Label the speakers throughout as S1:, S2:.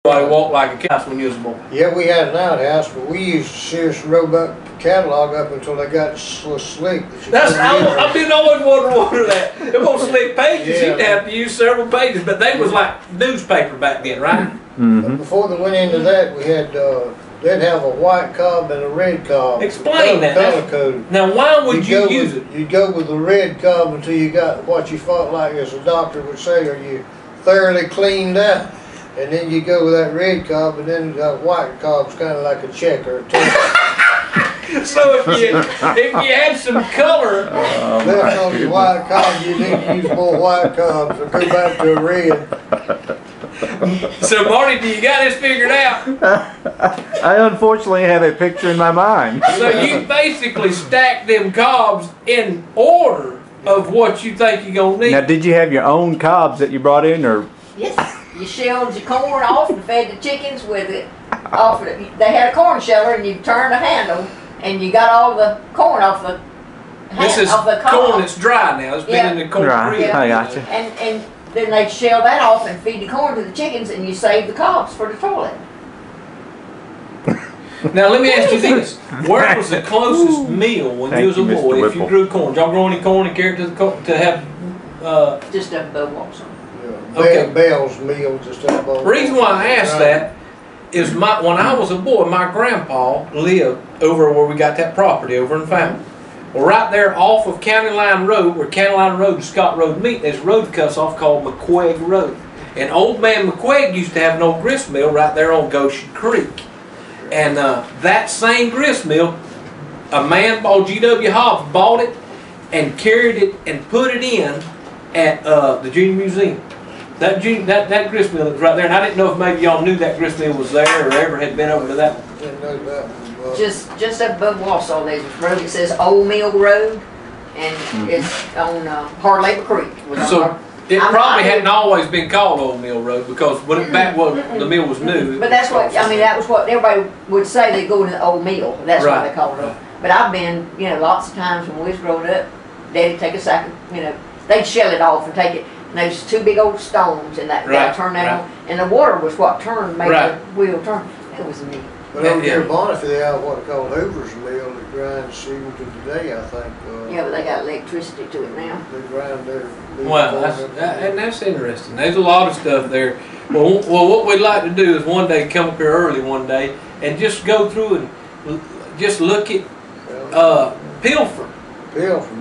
S1: Everybody walked like a cow when you was born.
S2: Yeah, we had an outhouse, but we used to serious robot catalog up until they got so slick.
S1: I've been always wondering that. Them old slick pages, you'd have to use several pages, but they was like newspaper back then, right?
S3: Mm-hmm.
S2: But before they went into that, we had they'd have a white cob and a red cob.
S1: Explain that.
S2: Color coded.
S1: Now, why would you use it?
S2: You'd go with the red cob until you got what you felt like, as a doctor would say, are you thoroughly cleaned out? And then you go with that red cob, and then that white cob's kind of like a check or a tick.
S1: So if you had some color
S2: left on your white cob, you need to use more white cobs or go back to a red.
S1: So Marty, do you got this figured out?
S3: I unfortunately have a picture in my mind.
S1: So you basically stack them cobs in order of what you think you're gonna need.
S3: Now, did you have your own cobs that you brought in, or?
S4: Yes. You shelled your corn off and fed the chickens with it. Off it. They had a corn sheller, and you turned the handle, and you got all the corn off the
S1: This is
S4: off the
S1: corn that's dry now. It's been in the corn
S3: Right.
S1: crib.
S3: I got you.
S4: And then they'd shell that off and feed the corn to the chickens, and you save the cobs for the toilet.
S1: Now let me ask you this: where was the closest meal when you was a boy? If you grew corn, y'all grow any corn and carry it to have?
S4: Just up above Walsall.
S1: Okay.
S2: Bell's meal just up on.
S1: The reason why I asked that is when I was a boy, my grandpa lived over where we got that property over in Fountain. Well, right there off of County Line Road, where County Line Road and Scott Road meet, there's a road that cuts off called McQuaig Road. And old man McQuaig used to have an old grist mill right there on Goshen Creek. And that same grist mill, a man called G.W. Hobbs bought it and carried it and put it in at the Junior Museum. That grist mill is right there, and I didn't know if maybe y'all knew that grist mill was there or ever had been over to that one.
S2: Didn't know that one.
S4: Just up above Walsall, there's a road that says Old Mill Road, and it's on Hard Labor Creek.
S1: So it probably hadn't always been called Old Mill Road, because back when the mill was new.
S4: But that's what, I mean, that was what everybody would say, they go to the old mill. That's why they call it old. But I've been, lots of times when we was growing up, Daddy'd take a sack of, they'd shell it off and take it. And there's two big old stones, and that turned that on. And the water was what made the wheel turn. It was neat.
S2: But over here in Bonneville, they have what they call Hoover's Mill that grinds steel to today, I think.
S4: Yeah, but they got electricity to it now.
S2: They grind their.
S1: Well, that's interesting. There's a lot of stuff there. Well, what we'd like to do is one day come up here early one day and just go through and just look at Pilfer.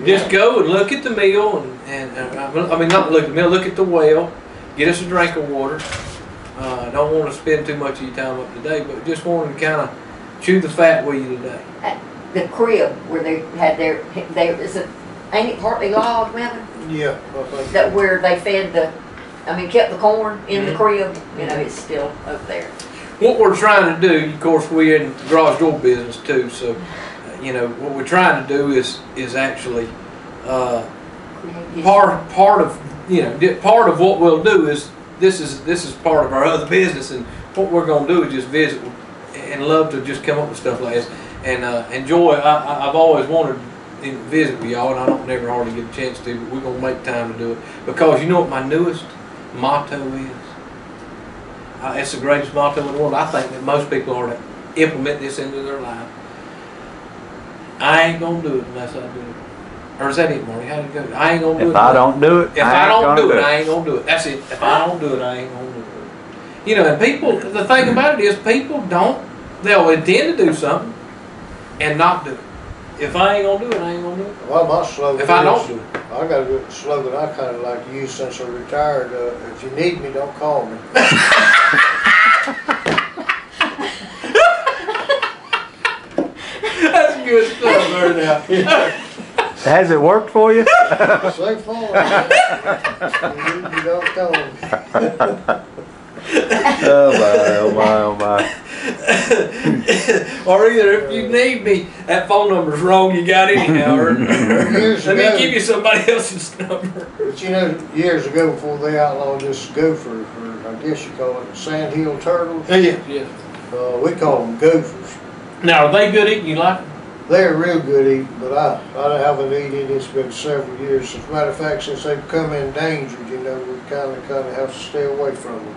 S1: Just go and look at the mill, and I mean not look at the mill, look at the well, get us a drink of water. I don't want to spend too much of your time up today, but just wanted to kind of chew the fat with you today.
S4: The crib where they had ain't it partly log, Melvin?
S2: Yeah, I think.
S4: That where they fed kept the corn in the crib. It's still up there.
S1: What we're trying to do, of course, we're in the garage door business too, so what we're trying to do is actually part of what we'll do is this is part of our other business, and what we're going to do is just visit and love to just come up with stuff like this and enjoy. I've always wanted to visit with y'all, and I don't never hardly get a chance to, but we're going to make time to do it, because you know what my newest motto is? It's the greatest motto in the world. I think that most people are to implement this into their life. I ain't gonna do it unless I do it. Or is that it, Marty? How'd it go? I ain't gonna do it.
S3: If I don't do it,
S1: if I don't do it, I ain't gonna do it. That's it. If I don't do it, I ain't gonna do it. And people, the thing about it is, people they'll intend to do something and not do it. If I ain't gonna do it, I ain't gonna do it.
S2: Well, my slogan
S1: if I don't do it.
S2: I got a slogan I kind of like to use since I retired. If you need me, don't call me.
S1: That's good stuff there now.
S3: Has it worked for you?
S2: So far. You don't call me.
S3: Oh my.
S1: Or either if you need me, that phone number's wrong, you got anyhow. Or let me give you somebody else's number.
S2: But years ago, before they outlawed this gopher, or I guess you call it sandhill turtles.
S1: Yeah.
S2: We call them gophers.
S1: Now, are they good eating? You like them?
S2: They're real good eating, but I haven't eaten it. It's been several years. As a matter of fact, since they've come endangered, we kind of have to stay away from them.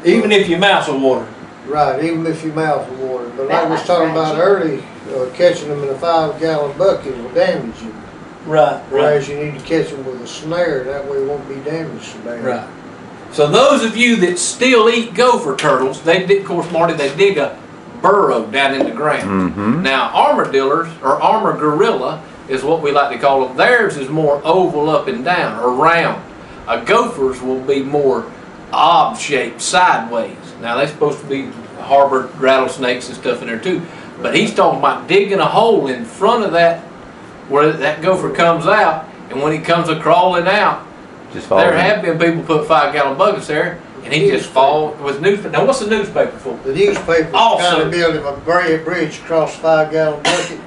S1: Even if your mouth's of water.
S2: Right, even if your mouth is water. But like
S4: That
S2: I was
S4: might
S2: talking
S4: scratch
S2: about
S4: you.
S2: early, catching them in a 5-gallon bucket will damage you.
S1: Right,
S2: Whereas you need to catch them with a snare, that way it won't be damaged so bad.
S1: Right. So those of you that still eat gopher turtles, they did, of course, Marty, they dig a burrow down in the ground.
S3: Mm-hmm.
S1: Now, armadillos, or armor gorilla, is what we like to call them. Theirs is more oval up and down, or round. A gopher's will be more ob-shaped, sideways. Now, they're supposed to be harbor rattlesnakes and stuff in there too. But he's talking about digging a hole in front of that, where that gopher comes out, and when he comes a crawling out,
S3: Just follow
S1: there
S3: them.
S1: have been people put 5-gallon buckets there, and he just fall with newspaper. Now, what's the newspaper for?
S2: The newspaper's
S1: Also-
S2: kind of build him a bridge across a 5-gallon bucket.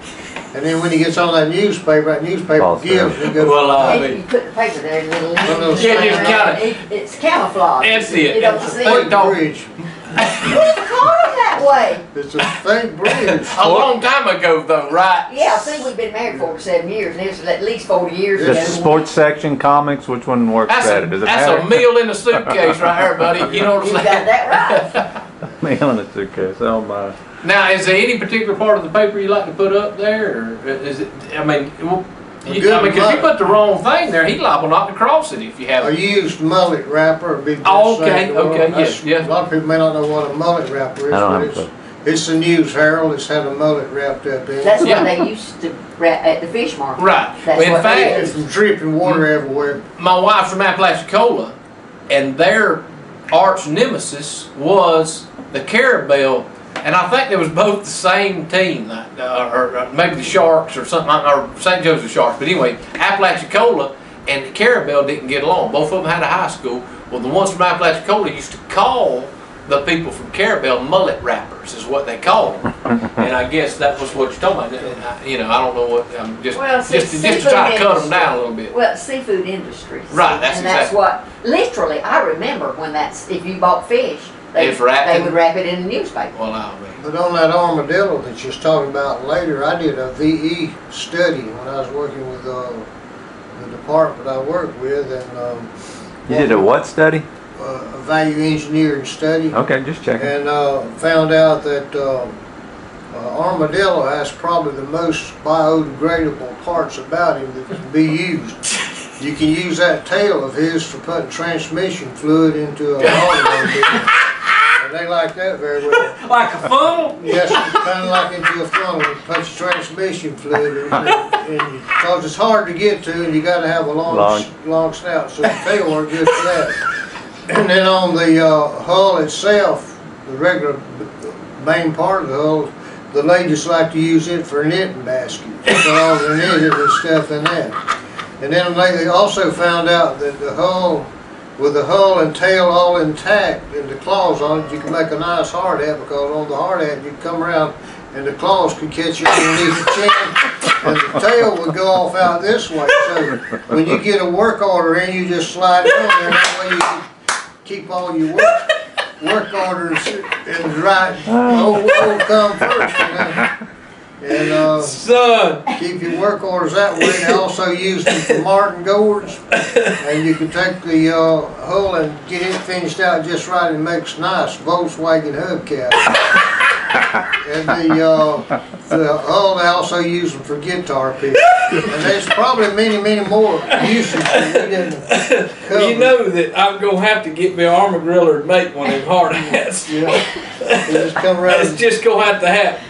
S2: And then when he gets on that newspaper
S3: Falls
S2: gives,
S3: through.
S2: he goes.
S1: Well,
S4: And you put the paper there and little
S2: One of those
S1: Yeah,
S2: things.
S1: just
S4: it's camouflage.
S1: That's
S4: You
S1: it.
S4: don't
S1: It's a
S4: see
S1: fake
S4: it.
S1: dog.
S2: Bridge.
S4: Who's calling that way?
S2: It's a fake bridge.
S1: A long time ago, though, right?
S4: Yeah, see, we've been married 47 years, and it was at least 40 years
S3: The
S4: ago.
S3: sports section, comics, which one works better? Does it
S1: That's
S3: matter?
S1: a meal in a suitcase right here, buddy. You know what
S4: You
S1: I'm
S4: got
S1: saying?
S4: that right.
S3: Meal in a suitcase. Oh my.
S1: Now, is there any particular part of the paper you like to put up there, or is it? I mean, well, because you put the wrong thing there, he liable not to cross it if you have.
S2: I used mullet wrapper. A big
S1: Oh,
S2: sack
S1: okay,
S2: of
S1: okay,
S2: oil. That's-
S1: yes.
S2: A lot of people may not know what a mullet wrapper is,
S3: I don't
S2: but
S3: have a clue.
S2: it's the News Herald. It's had a mullet wrapped up in it.
S4: That's
S1: Yeah.
S4: what they used to wrap at the fish market.
S1: Right.
S4: That's
S1: Well, in
S4: what
S1: fact,
S4: they
S2: It's from dripping water everywhere.
S1: My wife's from Apalachicola, and their arch nemesis was the Carabel, and I think they was both the same team, or maybe the Sharks or something, or St. Joseph Sharks. But anyway, Apalachicola and the Carabel didn't get along. Both of them had a high school. Well, the ones from Apalachicola used to call the people from Carabel mullet wrappers, is what they called them. And I guess that was what you're talking about. You know, I don't know what. Just
S4: Well, see,
S1: just to try to cut them
S4: seafood
S1: down a little bit.
S4: Well, seafood industries.
S1: Right, that's
S4: and that's
S1: exactly-
S4: what, literally, I remember when if you bought fish,
S1: It's wrapped
S4: they
S1: in-
S4: would wrap it in the newspaper.
S1: Well, I'll be.
S2: But on that armadillo that you're talking about later, I did a VE study when I was working with the department I worked with, and
S3: You did a what study?
S2: a value engineering study,
S3: Okay, just checking.
S2: and found out that armadillo has probably the most biodegradable parts about him that can be used. You can use that tail of his for putting transmission fluid into a automobile, and they like that very well.
S1: Like a funnel?
S2: Yes, kind of like into a funnel, it puts transmission fluid in, because it's hard to get to, and you got to have a long snout, so the tail work good for that. And then on the hull itself, the regular main part of the hull, the ladies like to use it for a knitting basket, put all their knitting and stuff in that. And then they also found out that the hull, with the hull and tail all intact and the claws on it, you can make a nice hard hat, because on the hard hat you can come around and the claws could catch you underneath the chin, and the tail would go off out this way. So when you get a work order in, you just slide it on there, that way you can keep all your work orders in the right old come first, you know. And
S1: Son,
S2: keep your work orders that way. They also use them for martin gourds, and you can take the hull and get it finished out just right, and makes nice Volkswagen hubcap. And the hull, they also use them for guitar picks. And there's probably many more uses that we didn't cover.
S1: you know that I'm going to have to get me an armor griller to make one of them hard hats.
S2: Yeah. They just come around.
S1: It's just going to have to happen.